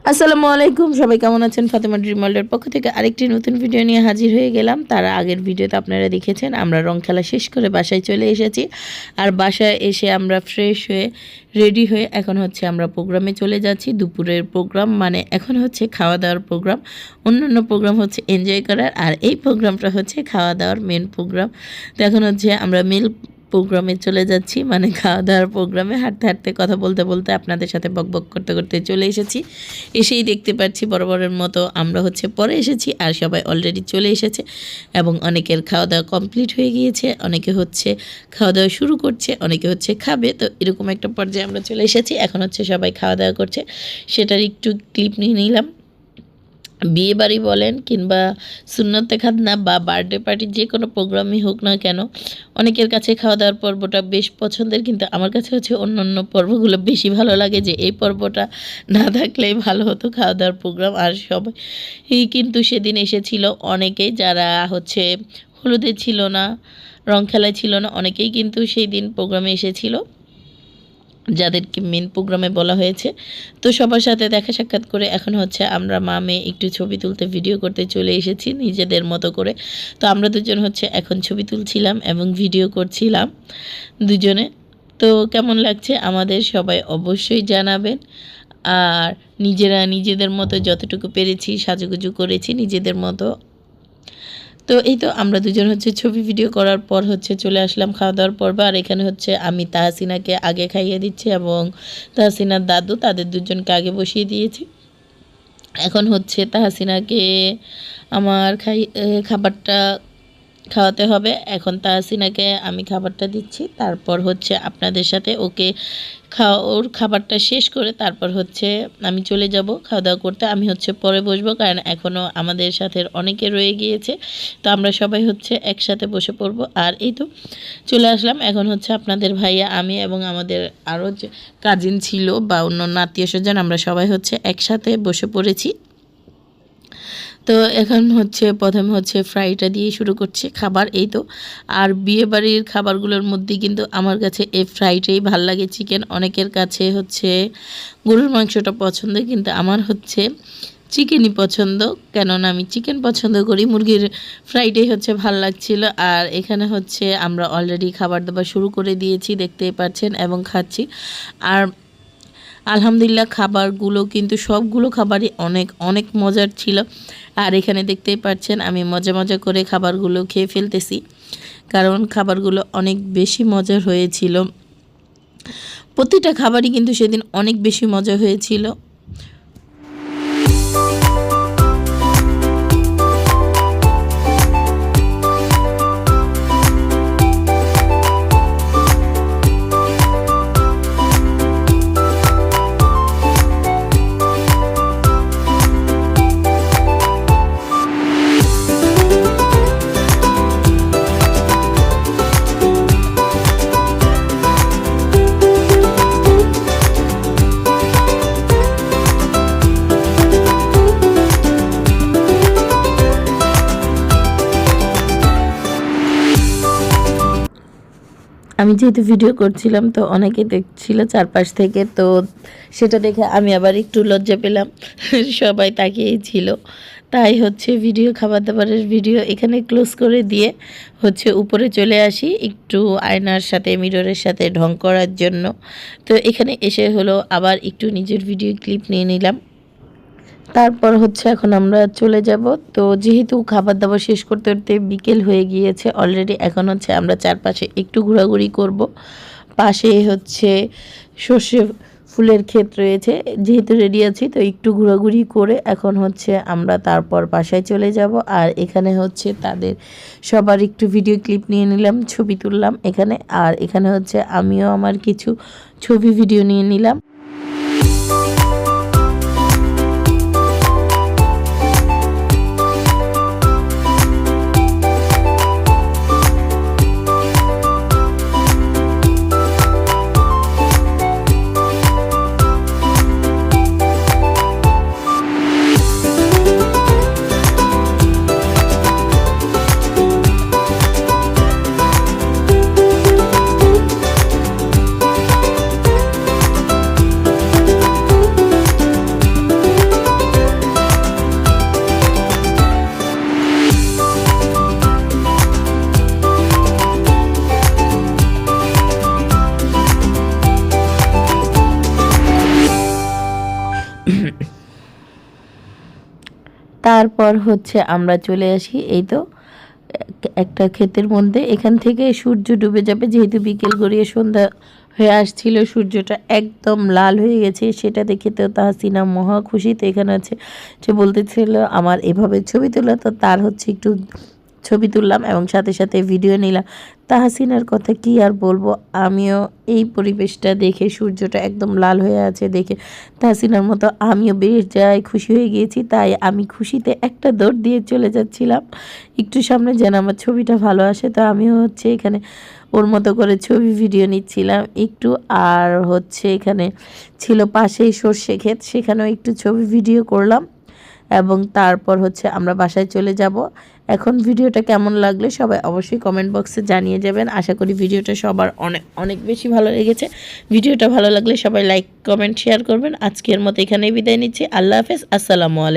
আসসালামু আলাইকুম, সবাই কেমন আছেন? ফাতেমা ড্রিম ওয়ার্ল্ডের পক্ষ থেকে আরেকটি নতুন ভিডিও নিয়ে হাজির হয়ে গেলাম। তার আগের ভিডিওতে আপনারা দেখেছেন আমরা রং খেলা শেষ করে বাসায় চলে এসেছি। আর বাসায় এসে আমরা ফ্রেশ হয়ে রেডি হয়ে এখন হচ্ছে আমরা প্রোগ্রামে চলে যাচ্ছি। দুপুরের প্রোগ্রাম মানে এখন হচ্ছে খাওয়া দাওয়ার প্রোগ্রাম। অন্যান্য প্রোগ্রাম হচ্ছে এনজয় করার, আর এই প্রোগ্রামটা হচ্ছে খাওয়া দাওয়ার মেন প্রোগ্রাম। তো এখন হচ্ছে আমরা প্রোগ্রামে চলে যাচ্ছি, মানে খাওয়া দাওয়ার প্রোগ্রামে। হাঁটতে হাঁটতে কথা বলতে বলতে আপনাদের সাথে বকবক করতে করতে চলে এসেছি। এসেই দেখতে পাচ্ছি বরাবরের মতো আমরা হচ্ছে পরে এসেছি, আর সবাই অলরেডি চলে এসেছে এবং অনেকের খাওয়া দাওয়া কমপ্লিট হয়ে গিয়েছে, অনেকে হচ্ছে খাওয়া দাওয়া শুরু করছে, অনেকে হচ্ছে খাবে। তো এরকম একটা পর্যায়ে আমরা চলে এসেছি। এখন হচ্ছে সবাই খাওয়া দাওয়া করছে, সেটার একটু ক্লিপ নিয়ে নিলাম। বিয়ে বাড়ি বলেন কিংবা সুন্নতে খাতনা বা বার্থডে পার্টি, যে কোনো প্রোগ্রামই হোক না কেন, অনেকের কাছে খাওয়া দাওয়ার পর্বটা বেশ পছন্দের, কিন্তু আমার কাছে হচ্ছে অন্য পর্বগুলো বেশি ভালো লাগে। যে এই পর্বটা না থাকলেই ভালো হতো, খাওয়া দাওয়ার প্রোগ্রাম। আর সবাই কিন্তু সেদিন এসেছিল অনেকেই, যারা হচ্ছে হলুদে ছিল না, রং খেলায় ছিল না, অনেকেই কিন্তু সেই দিন প্রোগ্রামে এসেছিল, যাদেরকে মেন প্রোগ্রামে বলা হয়েছে। তো সবার সাথে দেখা সাক্ষাৎ করে এখন হচ্ছে আমরা মা মেয়ে একটু ছবি তুলতে, ভিডিও করতে চলে এসেছি নিজেদের মতো করে। তো আমরা দুজন হচ্ছে এখন ছবি তুলছিলাম এবং ভিডিও করছিলাম দুজনে। তো কেমন লাগছে আমাদের সবাই অবশ্যই জানাবেন। আর নিজেদের মতো যতটুকু পেরেছি সাজুগুজু করেছি নিজেদের মতো। তো এই তো আমরা দুজন হচ্ছে ছবি ভিডিও করার পর হচ্ছে চলে আসলাম খাওয়া দাওয়ার পর্ব। আর এখানে হচ্ছে আমি তাহসিনাকে আগে খাইয়ে দিচ্ছি এবং তাহসিনার দাদু, তাদের দুজনকে আগে বসিয়ে দিয়েছি। এখন হচ্ছে তাহসিনাকে আমার খাবারটা খাওয়াতে হবে। এখন তাহসিনাকে আমি খাবারটা দিচ্ছি, তারপর হচ্ছে আপনাদের সাথে ওকে ওর খাবারটা শেষ করে তারপর হচ্ছে আমি চলে যাব খাওয়া দাওয়া করতে। আমি হচ্ছে পরে বসবো, কারণ এখনও আমাদের সাথে অনেকে রয়ে গিয়েছে। তো আমরা সবাই হচ্ছে একসাথে বসে পড়বো। আর এই তো চলে আসলাম। এখন হচ্ছে আপনাদের ভাইয়া, আমি এবং আমাদের আরও যে কাজিন ছিল বা অন্য আত্মীয় স্বজন, আমরা সবাই হচ্ছে একসাথে বসে পড়েছি। তো এখন হচ্ছে প্রথমে হচ্ছে ফ্রাইটা দিয়ে শুরু করছে খাবার, এই তো। আর বিয়েবাড়ির খাবারগুলোর মধ্যে কিন্তু আমার কাছে এই ফ্রাইটাই ভাল লাগে। চিকেন অনেকের কাছে হচ্ছে গরুর মাংসটা পছন্দ, কিন্তু আমার হচ্ছে চিকেনই পছন্দ, কেননা আমি চিকেন পছন্দ করি। মুরগির ফ্রাইটাই হচ্ছে ভাল লাগছিল। আর এখানে হচ্ছে আমরা অলরেডি খাবার দাবার শুরু করে দিয়েছি, দেখতেই পাচ্ছেন, এবং খাচ্ছি। আর আলহামদুলিল্লাহ খাবারগুলো কিন্তু সবগুলো খাবারই অনেক অনেক মজার ছিল। আর এখানে দেখতেই পাচ্ছেন আমি মজা করে খাবারগুলো খেয়ে ফেলতেছি, কারণ খাবারগুলো অনেক বেশি মজার হয়েছিল। প্রতিটা খাবারই কিন্তু সেদিন অনেক বেশি মজা হয়েছিল। আমি যেহেতু ভিডিও করছিলাম, তো অনেকে দেখছিল চারপাশ থেকে, তো সেটা দেখে আমি আবার একটু লজ্জা পেলাম। সবাই তাকিয়েই ছিল। তাই হচ্ছে খাবার দাবারের ভিডিও এখানে ক্লোজ করে দিয়ে হচ্ছে উপরে চলে আসি একটু আয়নার সাথে, মিররের সাথে ঢং করার জন্য। তো এখানে এসে হলো আবার একটু নিজের ভিডিও ক্লিপ নিয়ে নিলাম। তারপর হচ্ছে এখন আমরা চলে যাব। তো যেহেতু খাবার দাবার শেষ করতে করতে বিকেল হয়ে গিয়েছে অলরেডি, এখন হচ্ছে আমরা চারপাশে একটু ঘোরাঘুরি করব। পাশে হচ্ছে সর্ষে ফুলের ক্ষেত রয়েছে, যেহেতু রেডি আছি তো একটু ঘোরাঘুরি করে এখন হচ্ছে আমরা তারপর বাসায় চলে যাব। আর এখানে হচ্ছে তাদের সবার একটু ভিডিও ক্লিপ নিয়ে নিলাম, ছবি তুললাম এখানে। আর এখানে হচ্ছে আমিও আমার কিছু ছবি ভিডিও নিয়ে নিলাম। তারপর হচ্ছে আমরা চলে আসি এই তো একটা ক্ষেতের মধ্যে। এখান থেকে সূর্য ডুবে যাবে, যেহেতু বিকেল গড়িয়ে সন্ধ্যা হয়ে আসছিল, সূর্যটা একদম লাল হয়ে গেছে। সেটা দেখে তো তাহসিনা মহা খুশি। তো এখানে আছে সে বলতেছিল আমার এভাবে ছবি তোলা, তো তার হচ্ছে একটু ছবি তুললাম এবং সাথে সাথে ভিডিও নিলাম। তাহসিনার কথা কি আর বলবো, আমিও এই পরিবেশটা দেখে, সূর্যটা একদম লাল হয়ে আছে দেখে তাহসিনার মতো আমিও বেশ যাই খুশি হয়ে গিয়েছি। তাই আমি খুশিতে একটা দৌড় দিয়ে চলে যাচ্ছিলাম একটু সামনে, যেন আমার ছবিটা ভালো আসে। তো আমিও হচ্ছে এখানে ওর মতো করে ছবি ভিডিও নিচ্ছিলাম একটু। আর হচ্ছে এখানে ছিল পাশেই সর্ষে ক্ষেত, সেখানেও একটু ছবি ভিডিও করলাম এবং তারপর হচ্ছে আমরা বাসায় চলে যাব। এখন ভিডিওটা কেমন লাগলে সবাই অবশ্যই কমেন্ট বক্সে জানিয়ে যাবেন। আশা করি ভিডিওটা সবার অনেক অনেক বেশি ভালো লেগেছে। ভিডিওটা ভালো লাগলে সবাই লাইক কমেন্ট শেয়ার করবেন। আজকের মতো এখানেই বিদায় নিচ্ছি। আল্লাহ হাফেজ, আসসালামু আলাইকুম।